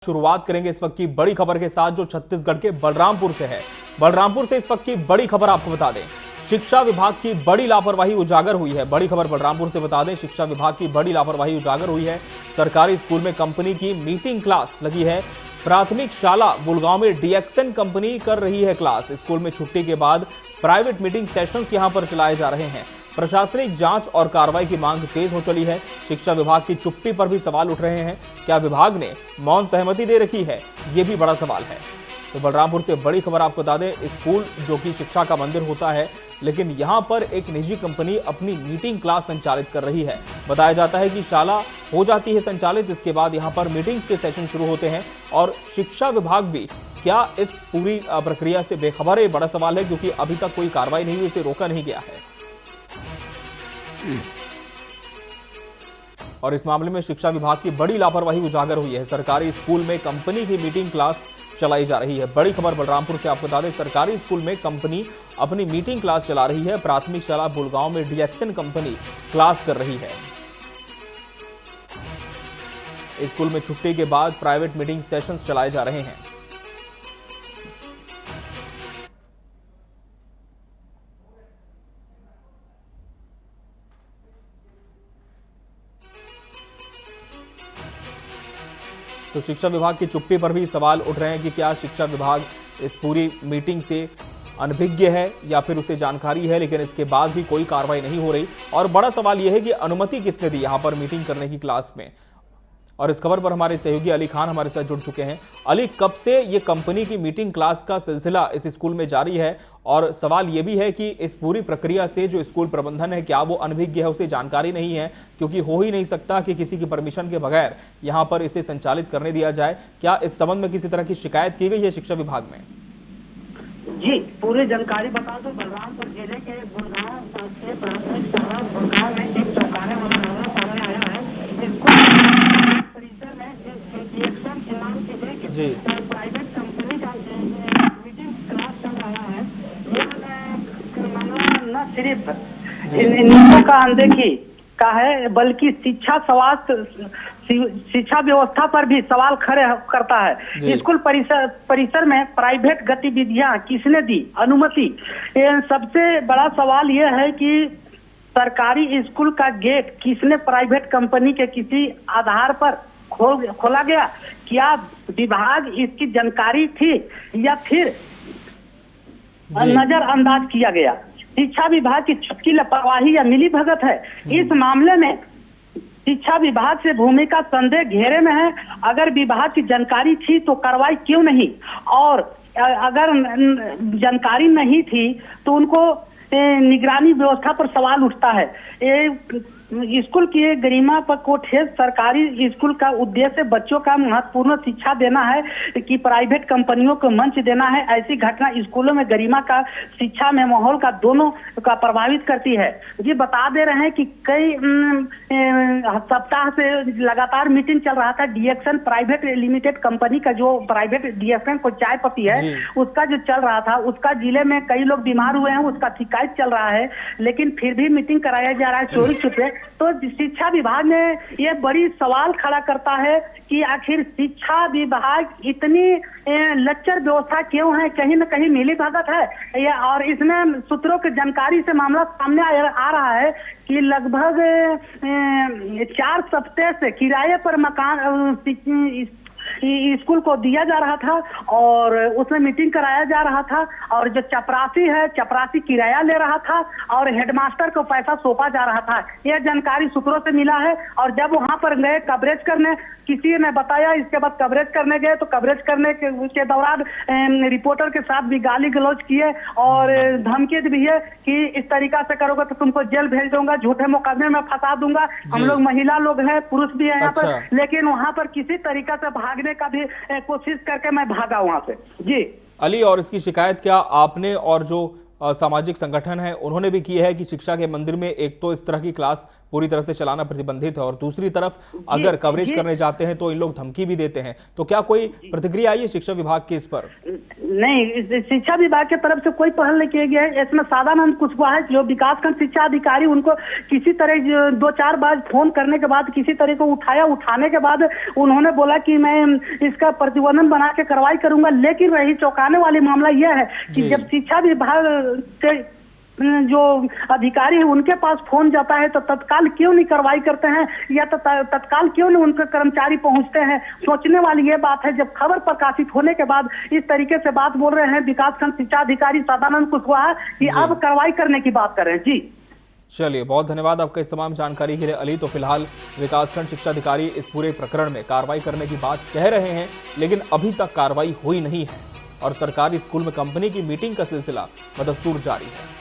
शुरुआत करेंगे इस वक्त की बड़ी खबर के साथ जो छत्तीसगढ़ के बलरामपुर से है। बलरामपुर से इस वक्त की बड़ी खबर आपको बता दें, शिक्षा विभाग की बड़ी लापरवाही उजागर हुई है। बड़ी खबर बलरामपुर से बता दें, शिक्षा विभाग की बड़ी लापरवाही उजागर हुई है। सरकारी स्कूल में कंपनी की मीटिंग क्लास लगी है। प्राथमिक शाला बुलगांव में डीएक्सन कंपनी कर रही है क्लास। स्कूल में छुट्टी के बाद प्राइवेट मीटिंग सेशंस यहां पर चलाए जा रहे हैं। प्रशासनिक जांच और कार्रवाई की मांग तेज हो चली है। शिक्षा विभाग की चुप्पी पर भी सवाल उठ रहे हैं। क्या विभाग ने मौन सहमति दे रखी है, ये भी बड़ा सवाल है। तो बलरामपुर से बड़ी खबर आपको बता दें, स्कूल जो कि शिक्षा का मंदिर होता है, लेकिन यहां पर एक निजी कंपनी अपनी मीटिंग क्लास संचालित कर रही है। बताया जाता है कि शाला हो जाती है संचालित, इसके बाद यहां पर मीटिंग्स के सेशन शुरू होते हैं और शिक्षा विभाग भी क्या इस पूरी प्रक्रिया से बेखबर है, बड़ा सवाल है, क्योंकि अभी तक कोई कार्रवाई नहीं हुई, इसे रोका नहीं गया है। और इस मामले में शिक्षा विभाग की बड़ी लापरवाही उजागर हुई है। सरकारी स्कूल में कंपनी की मीटिंग क्लास चलाई जा रही है। बड़ी खबर बलरामपुर से आपको बता दें, सरकारी स्कूल में कंपनी अपनी मीटिंग क्लास चला रही है। प्राथमिक शाला बुलगांव में डीएक्सन कंपनी क्लास कर रही है। स्कूल में छुट्टी के बाद प्राइवेट मीटिंग सेशंस चलाए जा रहे हैं। तो शिक्षा विभाग की चुप्पी पर भी सवाल उठ रहे हैं कि क्या शिक्षा विभाग इस पूरी मीटिंग से अनभिज्ञ है या फिर उसे जानकारी है, लेकिन इसके बाद भी कोई कार्रवाई नहीं हो रही। और बड़ा सवाल यह है कि अनुमति किसने दी यहां पर मीटिंग करने की क्लास में। और इस खबर पर हमारे सहयोगी अली खान हमारे साथ जुड़ चुके हैं। अली, कब से ये कंपनी की मीटिंग क्लास का सिलसिला इस स्कूल में जारी है? और सवाल ये भी है कि इस पूरी प्रक्रिया से जो स्कूल प्रबंधन है, क्या वो अनभिज्ञ है, उसे जानकारी नहीं है? क्योंकि हो ही नहीं सकता कि किसी की परमिशन के बगैर यहाँ पर इसे संचालित करने दिया जाए। क्या इस संबंध में किसी तरह की शिकायत की गई है शिक्षा विभाग में? जी, पूरी जानकारी बता दो। बलरामपुर जिले के बुलगांव के प्राथमिक शाला बुलगांव में एक चौंकाने वाला मामला सामने आया है। परिसर में डीएक्सन के नाम से एक प्राइवेट कंपनी का मीटिंग क्लास चल रहा है। ये मामला न सिर्फ नियमों का अनदेखी का है, बल्कि शिक्षा व्यवस्था पर भी सवाल खड़े करता है। स्कूल परिसर में प्राइवेट गतिविधियां किसने दी अनुमति? सबसे बड़ा सवाल यह है कि सरकारी स्कूल का गेट किसने प्राइवेट कंपनी के किसी आधार पर खोला गया? क्या विभाग इसकी जानकारी थी या फिर नजरअंदाज किया गया? शिक्षा विभाग की चुटकी लापरवाही या मिली भगत है? इस मामले में शिक्षा विभाग से भूमिका संदेह घेरे में है। अगर विभाग की जानकारी थी तो कार्रवाई क्यों नहीं, और अगर जानकारी नहीं थी तो उनको निगरानी व्यवस्था पर सवाल उठता है। स्कूल की गरिमा पर को ठेस सरकारी स्कूल का उद्देश्य बच्चों का महत्वपूर्ण शिक्षा देना है कि प्राइवेट कंपनियों को मंच देना है। ऐसी घटना स्कूलों में गरिमा का, शिक्षा में माहौल का, दोनों का प्रभावित करती है। ये बता दे रहे हैं कि कई सप्ताह से लगातार मीटिंग चल रहा था। डीएक्सन प्राइवेट लिमिटेड कंपनी का जो प्राइवेट डीएक्सन को चाय पत्ती है उसका जो चल रहा था, उसका जिले में कई लोग बीमार हुए हैं, उसका शिकायत चल रहा है, लेकिन फिर भी मीटिंग कराया जा रहा है चोरी छुपे। तो शिक्षा विभाग ने ये बड़ी सवाल खड़ा करता है कि आखिर शिक्षा विभाग इतनी लच्चर व्यवस्था क्यों है? कहीं न कहीं मिली भगत है या? और इसमें सूत्रों की जानकारी से मामला सामने आ रहा है कि लगभग 4 सप्ताह से किराए पर मकान स्कूल को दिया जा रहा था और उसमें मीटिंग कराया जा रहा था, और जो चपरासी है, चपरासी किराया ले रहा था और हेडमास्टर को पैसा सौंपा जा रहा था। यह जानकारी सूत्रों से मिला है। और जब वहां पर गए कवरेज करने, किसी ने बताया, इसके बाद कवरेज करने गए तो कवरेज करने के दौरान रिपोर्टर के साथ भी गाली गलौज किए और धमकी भी है कि इस तरीका से करोगे तो तुमको जेल भेज दूंगा, झूठे मुकदमे में फंसा दूंगा। हम लोग महिला लोग हैं, पुरुष भी है यहाँ पर, लेकिन वहां पर किसी तरीका से भागने का भी कोशिश करके मैं भागा वहां से। जी अली, और इसकी शिकायत क्या आपने और जो सामाजिक संगठन है उन्होंने भी की है कि शिक्षा के मंदिर में एक तो इस तरह की क्लास पूरी तरह से चलाना प्रतिबंधित है और दूसरी तरफ अगर कवरेज करने जाते हैं तो इन लोग धमकी भी देते हैं, तो क्या कोई प्रतिक्रिया आई है शिक्षा विभाग की इस पर? नहीं, शिक्षा विभाग की तरफ से कोई पहल नहीं किया गया है। इसमें सादानंद कुशवाहा है जो विकासखंड शिक्षा अधिकारी, उनको किसी तरह 2-4 बार फोन करने के बाद किसी तरह को उठाने के बाद उन्होंने बोला कि मैं इसका प्रतिवेदन बना के कार्रवाई करूंगा। लेकिन रही चौंकाने वाली मामला यह है कि जब शिक्षा विभाग के जो अधिकारी है उनके पास फोन जाता है तो तत्काल क्यों नहीं कार्रवाई करते हैं, या तत्काल क्यों नहीं उनके कर्मचारी पहुंचते हैं। सोचने वाली ये बात है, जब खबर प्रकाशित होने के बाद इस तरीके से बात बोल रहे हैं विकासखंड शिक्षा अधिकारी सदानंद कुशवाहा कि अब कार्रवाई करने की बात कर रहे हैं। जी चलिए, बहुत धन्यवाद आपका इस तमाम जानकारी के लिए अली। तो फिलहाल विकासखंड शिक्षा अधिकारी इस पूरे प्रकरण में कार्रवाई करने की बात कह रहे हैं, लेकिन अभी तक कार्रवाई हुई नहीं है और सरकारी स्कूल में कंपनी की मीटिंग का सिलसिला बदस्तूर जारी है।